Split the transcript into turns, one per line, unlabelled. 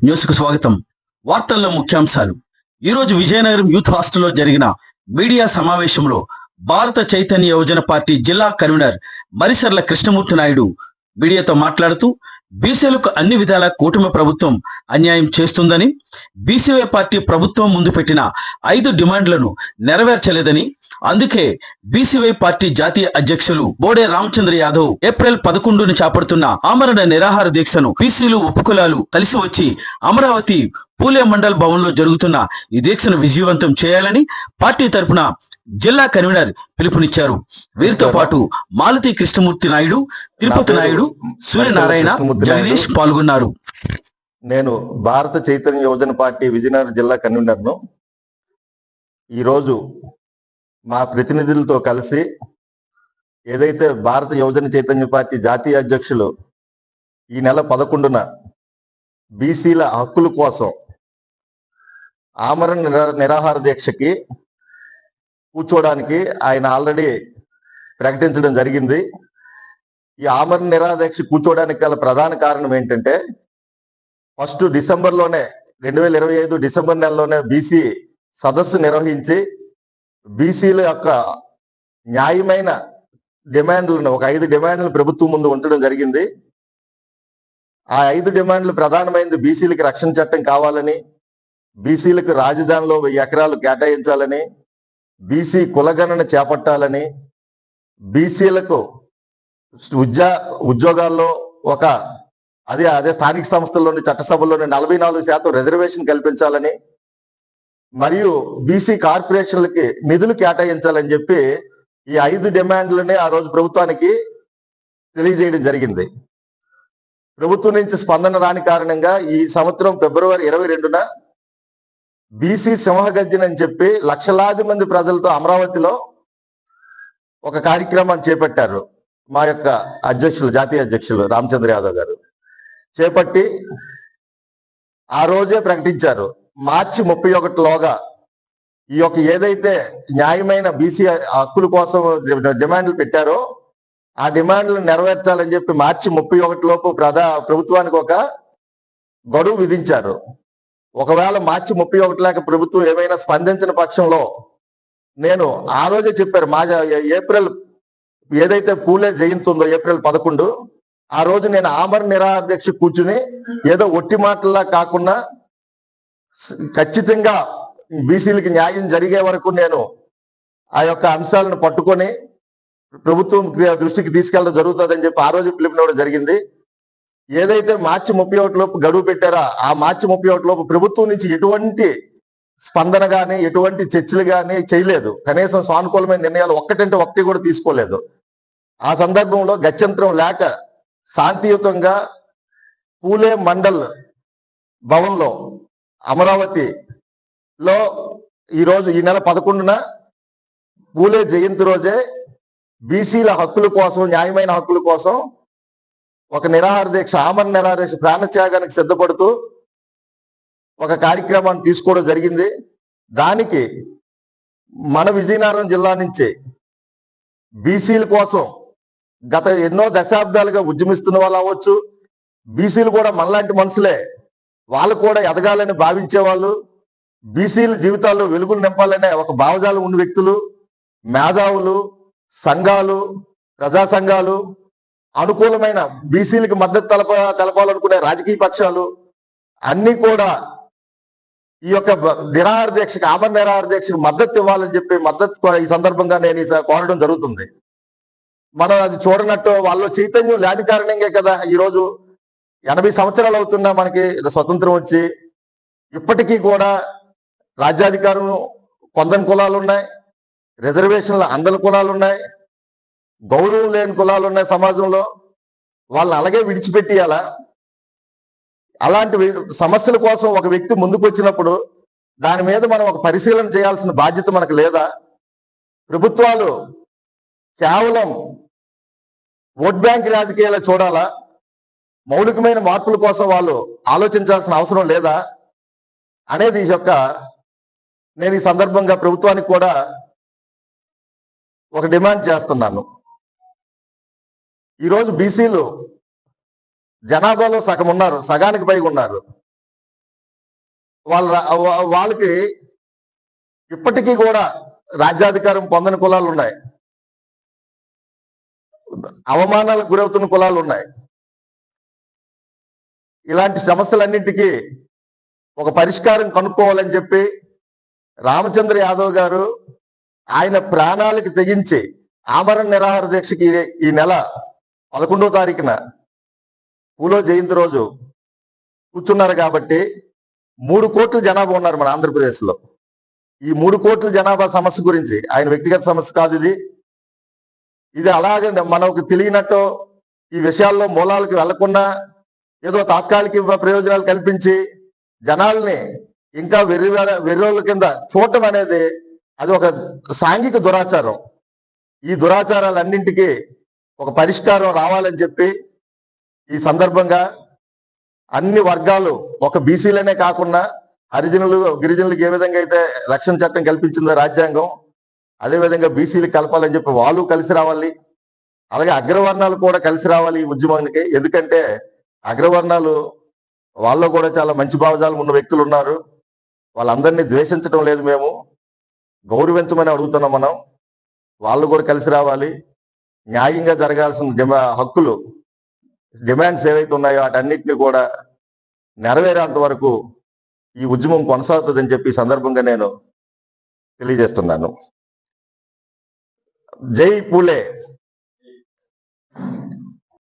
News కు స్వాగతం. వార్తల్లో ముఖ్యాంశాలు. ఈరోజు విజయనగరం యూత్ హాస్టల్లో జరిగిన మీడియా సమావేశంలో భారత చైతన్య యువజన పార్టీ జిల్లా కన్వీనర్ మరిసర్ల కృష్ణమూర్తి నాయుడు మీడియాతో మాట్లాడుతూ బీసీలకు అన్ని విధాల కూటమి ప్రభుత్వం అన్యాయం చేస్తుందని, బీసీవై పార్టీ ప్రభుత్వం ముందు పెట్టిన 5 డిమాండ్లను నెరవేర్చలేదని, అందుకే బీసీవై పార్టీ జాతీయ అధ్యక్షులు బోడే రామచంద్ర యాదవ్ ఏప్రిల్ 11న చేపడుతున్న ఆమరణ నిరాహార దీక్షను బీసీలు ఉపకులాలు కలిసి వచ్చి అమరావతి పూలే మండల్ భవన్ లో జరుగుతున్న ఈ దీక్షను విజయవంతం చేయాలని పార్టీ తరపున జిల్లా కన్వీనర్ పిలుపునిచ్చారు. వీరితో పాటు మాలతి కృష్ణమూర్తి నాయుడు, తిరుపతి నాయుడు, సూర్యనారాయణ, జగదీష్ పాల్గొన్నారు.
నేను భారత చైతన్య యువజన పార్టీ విజయనగరం జిల్లా కన్వీనర్ను. ఈరోజు మా ప్రతినిధులతో కలిసి ఏదైతే భారత యువజన చైతన్య పార్టీ జాతీయ అధ్యక్షులు ఈ నెల 11న బీసీల హక్కుల కోసం ఆమరణ నిరాహార దీక్షకి కూర్చోవడానికి ఆయన ఆల్రెడీ ప్రకటించడం జరిగింది. ఈ ఆమరణ నిరాహార దీక్ష కూర్చోవడానికి గల ప్రధాన కారణం ఏంటంటే, ఫస్ట్ డిసెంబర్లోనే 2025 డిసెంబర్ నెలలోనే బీసీ సదస్సు నిర్వహించి బీసీల యొక్క న్యాయమైన డిమాండ్లను ఒక 5 డిమాండ్లను ప్రభుత్వం ముందు ఉంచడం జరిగింది. ఆ 5 డిమాండ్లు ప్రధానమైనది బీసీలకు రక్షణ చట్టం కావాలని, బీసీలకు రాజధానిలో 1000 ఎకరాలు కేటాయించాలని, బీసీ కులగణన చేపట్టాలని, బీసీలకు ఉద్యోగాల్లో అదే స్థానిక సంస్థల్లోని చట్టసభల్లోని 44% రిజర్వేషన్ కల్పించాలని, మరియు బీసీ కార్పొరేషన్లకి నిధులు కేటాయించాలని చెప్పి ఈ 5 డిమాండ్లని ఆ రోజు ప్రభుత్వానికి తెలియజేయడం జరిగింది. ప్రభుత్వం నుంచి స్పందన రాని కారణంగా ఈ సంవత్సరం ఫిబ్రవరి 22న బీసీ సింహగర్జన అని చెప్పి లక్షలాది మంది ప్రజలతో అమరావతిలో ఒక కార్యక్రమాన్ని చేపట్టారు. మా యొక్క అధ్యక్షులు, జాతీయ అధ్యక్షులు రామచంద్ర యాదవ్ గారు చేపట్టి ఆ రోజే ప్రకటించారు, మార్చి 31లోగా ఈ యొక్క ఏదైతే న్యాయమైన బీసీ హక్కుల కోసం డిమాండ్లు పెట్టారో ఆ డిమాండ్లు నెరవేర్చాలని చెప్పి మార్చి 31 లోపు ప్రభుత్వానికి ఒక గడువు విధించారు. ఒకవేళ మార్చి 31 లేక ప్రభుత్వం ఏమైనా స్పందించిన పక్షంలో నేను ఆ రోజే చెప్పారు, మా ఏప్రిల్ ఏదైతే పూలే జయంతి ఉందో ఏప్రిల్ 11 ఆ రోజు నేను ఆమరణ నిరాహార దీక్ష కూర్చుని ఏదో ఒట్టి మాటల్లా కాకుండా ఖచ్చితంగా బీసీలకి న్యాయం జరిగే వరకు నేను ఆ యొక్క అంశాలను పట్టుకొని ప్రభుత్వం దృష్టికి తీసుకెళ్ళడం జరుగుతుందని చెప్పి ఆ రోజు పిలుపునివ్వడం జరిగింది. ఏదైతే మార్చి 31 లోపు గడువు పెట్టారో ఆ మార్చి 31 లోపు ప్రభుత్వం నుంచి ఎటువంటి స్పందన కానీ ఎటువంటి చర్చలు కానీ చేయలేదు. కనీసం సానుకూలమైన నిర్ణయాలు ఒక్కటంటే ఒకటి కూడా తీసుకోలేదు. ఆ సందర్భంలో గత్యంతరం లేక శాంతియుతంగా పూలే మండల్ భవన్లో అమరావతిలో ఈరోజు ఈ నెల 11న పూలే జయంతి రోజే బీసీల హక్కుల కోసం, న్యాయమైన హక్కుల కోసం ఒక నిరాహార దీక్ష, ఆమరణ నిరాహార దీక్ష ప్రాణత్యాగానికి సిద్ధపడుతూ ఒక కార్యక్రమాన్ని తీసుకోవడం జరిగింది. దానికి మన విజయనగరం జిల్లా నుంచి బీసీల కోసం గత ఎన్నో దశాబ్దాలుగా ఉద్యమిస్తున్న వాళ్ళు అవ్వచ్చు, బీసీలు కూడా మనలాంటి మనుషులే, వాళ్ళు కూడా ఎదగాలని భావించే వాళ్ళు, బీసీల జీవితాల్లో వెలుగులు నింపాలనే ఒక భావజాలం ఉన్న వ్యక్తులు, మేధావులు, సంఘాలు, ప్రజా సంఘాలు, అనుకూలమైన బీసీలకు మద్దతు తెలపాలనుకునే రాజకీయ పక్షాలు అన్ని కూడా ఈ యొక్క నిరాహార దీక్షకు, ఆమరణ నిరాహార దీక్షకు మద్దతు ఇవ్వాలని చెప్పి ఈ సందర్భంగా నేను కోరడం జరుగుతుంది. మనం అది చూడనట్టు వాళ్ళు చైతన్యం లేని కారణంగా కదా ఈరోజు 80 సంవత్సరాలు అవుతున్నా మనకి స్వతంత్రం వచ్చి ఇప్పటికీ కూడా రాజ్యాధికారం కొందని కులాలు ఉన్నాయి, రిజర్వేషన్లు అందరి కులాలు ఉన్నాయి, గౌరవం లేని కులాలు ఉన్నాయి సమాజంలో. వాళ్ళని అలాగే విడిచిపెట్టియాలా? అలాంటి సమస్యల కోసం ఒక వ్యక్తి ముందుకు వచ్చినప్పుడు దాని మీద మనం ఒక పరిశీలన చేయాల్సిన బాధ్యత మనకు లేదా? ప్రభుత్వాలు కేవలం ఓట్ బ్యాంక్ రాజకీయాలు చూడాలా? మౌలికమైన మార్పుల కోసం వాళ్ళు ఆలోచించాల్సిన అవసరం లేదా అనేది నేను ఈ సందర్భంగా ప్రభుత్వానికి కూడా ఒక డిమాండ్ చేస్తున్నాను. ఈరోజు బీసీలు జనాభాలో సగం ఉన్నారు, సగానికి పైగా ఉన్నారు. వాళ్ళకి ఇప్పటికీ కూడా రాజ్యాధికారం పొందని కులాలు ఉన్నాయి, అవమానాలకు గురవుతున్న కులాలు ఉన్నాయి. ఇలాంటి సమస్యలన్నింటికీ ఒక పరిష్కారం కనుక్కోవాలని చెప్పి రామచంద్ర యాదవ్ గారు ఆయన ప్రాణాలకు తెగించి ఆమరణ నిరాహార దీక్షకి ఈ నెల 11వ తారీఖున పూలో జయంతి రోజు కూర్చున్నారు. కాబట్టి 3 కోట్ల జనాభా ఉన్నారు మన ఆంధ్రప్రదేశ్లో. ఈ 3 కోట్ల జనాభా సమస్య గురించి, ఆయన వ్యక్తిగత సమస్య కాదు ఇది అలాగే మనకు తెలియనట్టు ఈ విషయాల్లో మూలాలకు వెళ్లకుండా ఏదో తాత్కాలిక ప్రయోజనాలు కల్పించి జనాల్ని ఇంకా వెర్రోళ్ళ కింద చూడటం అనేది అది ఒక సాంఘిక దురాచారం. ఈ దురాచారాలన్నింటికీ ఒక పరిష్కారం రావాలని చెప్పి ఈ సందర్భంగా అన్ని వర్గాలు, ఒక బీసీలనే కాకుండా హరిజనులు గిరిజనులకు ఏ విధంగా అయితే రక్షణ చట్టం కల్పించిందో రాజ్యాంగం, అదే విధంగా బీసీలకు కలపాలని చెప్పి వాళ్ళు కలిసి రావాలి. అలాగే అగ్రవర్ణాలు కూడా కలిసి రావాలి ఈ ఉద్యమానికి. ఎందుకంటే అగ్రవర్ణాలు వాళ్ళు కూడా చాలా మంచి భావజాలం ఉన్న వ్యక్తులు ఉన్నారు. వాళ్ళందరినీ ద్వేషించడం లేదు, మేము గౌరవించమని అడుగుతున్నాం. మనం వాళ్ళు కూడా కలిసి రావాలి. న్యాయంగా జరగాల్సిన హక్కులు, డిమాండ్స్ ఏవైతే ఉన్నాయో వాటన్నిటిని కూడా నెరవేరేంత వరకు ఈ ఉద్యమం కొనసాగుతుందని చెప్పి ఈ సందర్భంగా నేను తెలియజేస్తున్నాను. జై పూలే.